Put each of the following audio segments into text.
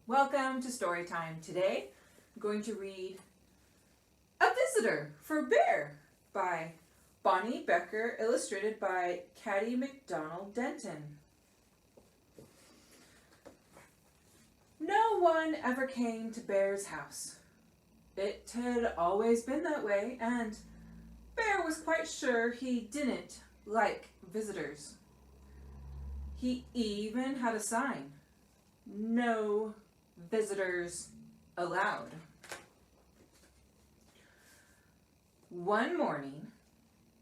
Welcome to Storytime. Today I'm going to read A Visitor for Bear by Bonny, Becker, illustrated by Heidi McDonald-Denton. No one ever came to Bear's house. It had always been that way, and Bear was quite sure he didn't like visitors. He even had a sign. No visitors allowed. One morning,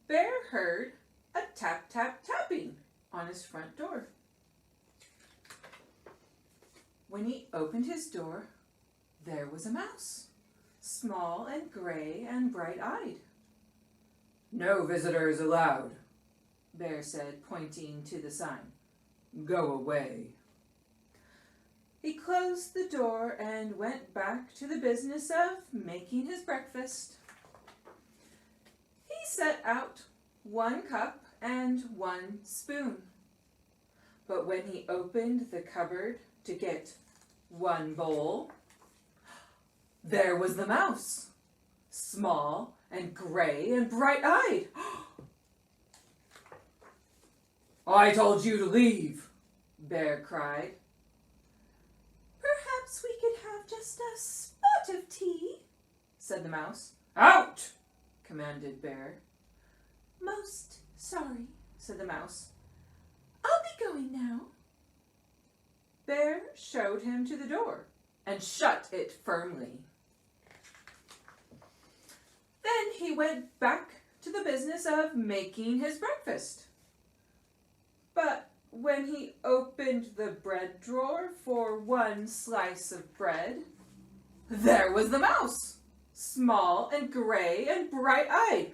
Bear heard a tap, tap, tapping on his front door. When he opened his door, there was a mouse, small and gray and bright-eyed. "No visitors allowed," Bear said, pointing to the sign. "Go away." He closed the door and went back to the business of making his breakfast. He set out 1 cup and 1 spoon. But when he opened the cupboard to get 1 bowl, there was the mouse, small and gray and bright-eyed. "I told you to leave," Bear cried. "Perhaps we could have just a spot of tea," said the mouse. "Out!" commanded Bear. "Most sorry," said the mouse. "I'll be going now." Bear showed him to the door and shut it firmly. Then he went back to the business of making his breakfast. But when he opened the bread drawer for 1 slice of bread, there was the mouse, small and gray and bright-eyed.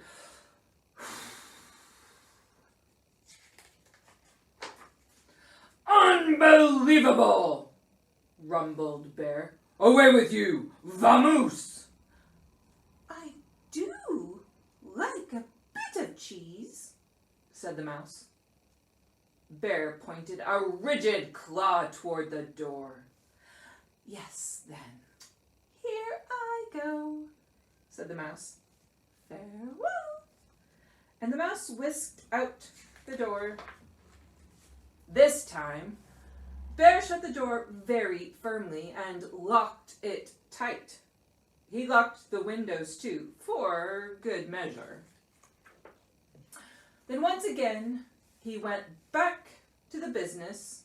"Unbelievable!" rumbled Bear. "Away with you, vamoose!" "I do like a bit of cheese," said the mouse. Bear pointed a rigid claw toward the door. "Yes, then, here I go," said the mouse. "Farewell." And the mouse whisked out the door. This time, Bear shut the door very firmly and locked it tight. He locked the windows too, for good measure. Then once again, he went back to the business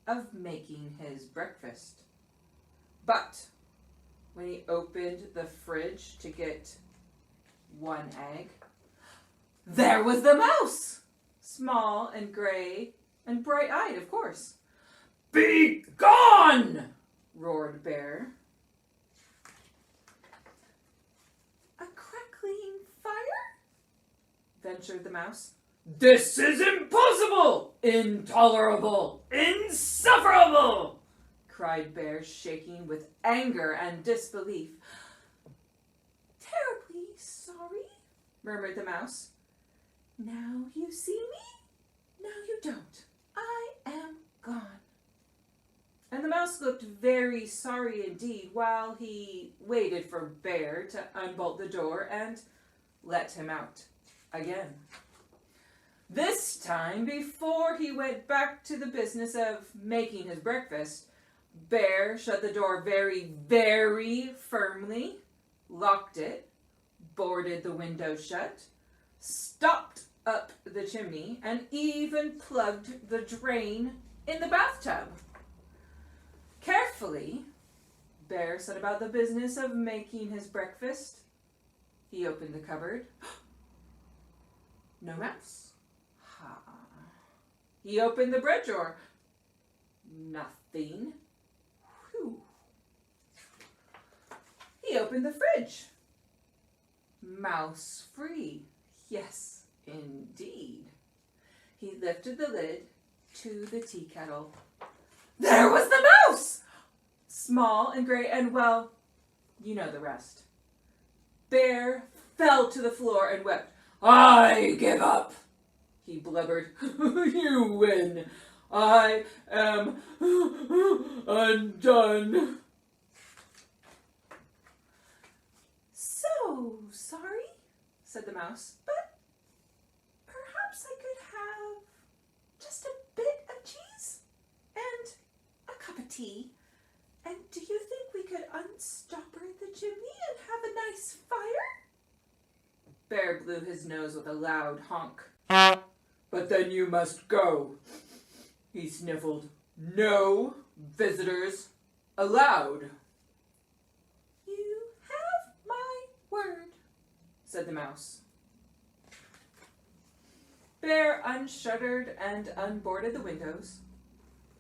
of making his breakfast. But when he opened the fridge to get 1 egg, there was the mouse, small and gray and bright-eyed, of course. "Be gone!" roared Bear. "A crackling fire?" ventured the mouse. "This is impossible! Intolerable! Insufferable!" cried Bear, shaking with anger and disbelief. "Terribly sorry," murmured the mouse. "Now you see me, now you don't. I am gone." And the mouse looked very sorry indeed while he waited for Bear to unbolt the door and let him out again. This time, before he went back to the business of making his breakfast, Bear shut the door very, very firmly, locked it, boarded the window shut, stopped up the chimney, and even plugged the drain in the bathtub. Carefully, Bear set about the business of making his breakfast. He opened the cupboard. No mouse. He opened the bread drawer. Nothing. Whew. He opened the fridge. Mouse free. Yes, indeed. He lifted the lid to the tea kettle. There was the mouse! Small and gray and, well, you know the rest. Bear fell to the floor and wept. "I give up," he blubbered. "You win. I am undone. So sorry, said the mouse, but perhaps I could have just a bit of cheese and a cup of tea. And do you think we could unstopper the chimney and have a nice fire? Bear blew his nose with a loud honk. But then you must go, he sniffled. No visitors allowed. You have my word, said the mouse. Bear unshuttered and unboarded the windows,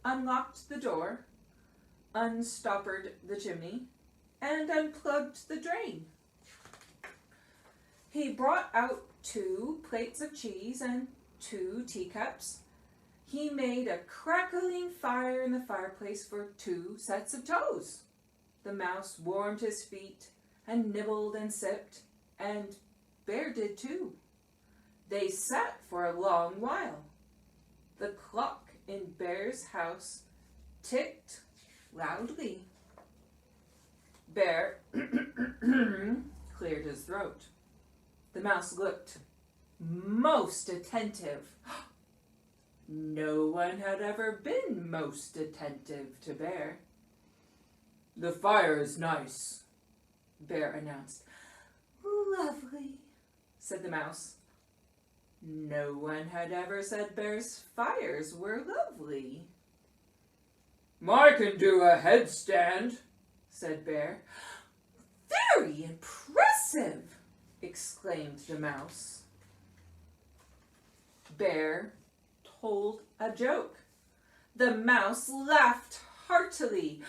unlocked the door, unstoppered the chimney, and unplugged the drain. He brought out 2 plates of cheese and 2 teacups. He made a crackling fire in the fireplace for 2 sets of toes. The mouse warmed his feet and nibbled and sipped, and Bear did too. They sat for a long while. The clock in Bear's house ticked loudly. Bear cleared his throat. The mouse looked most attentive. No one had ever been most attentive to Bear. The fire is nice, Bear announced. Lovely, said the mouse. No one had ever said Bear's fires were lovely. I can do a headstand, said Bear. Very impressive, exclaimed the mouse. Bear told a joke. The mouse laughed heartily.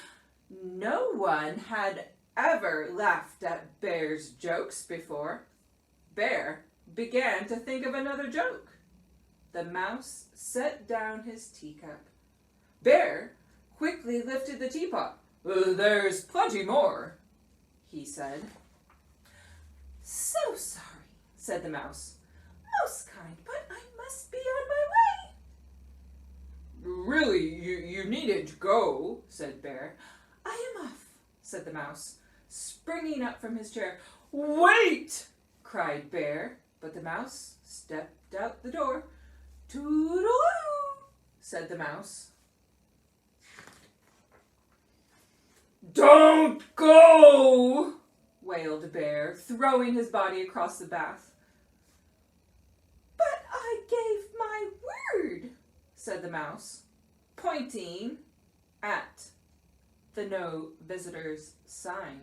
No one had ever laughed at Bear's jokes before. Bear began to think of another joke. The mouse set down his teacup. Bear quickly lifted the teapot. There's plenty more, he said. So sorry, said the mouse. Most kind, but I must be on my way. Really, you needn't go, said Bear. I am off, said the mouse, springing up from his chair. Wait, cried Bear, but the mouse stepped out the door. Toodaloo, said the mouse. Don't go, wailed Bear, throwing his body across the bath. But I gave my word, said the mouse, pointing at the no visitors sign.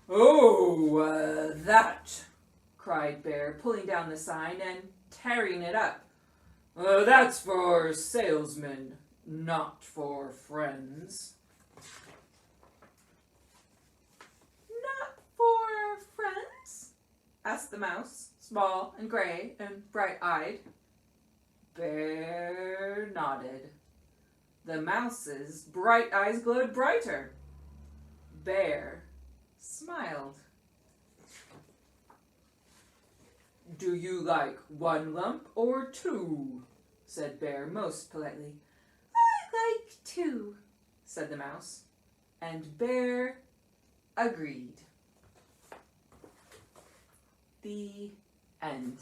Oh, that, cried Bear, pulling down the sign and tearing it up. That's for salesmen, not for friends. Not for friends? Asked the mouse, small and gray and bright-eyed. Bear nodded. The mouse's bright eyes glowed brighter. Bear smiled. Do you like 1 lump or 2? Said Bear most politely. I like 2, said the mouse. And Bear agreed. The end.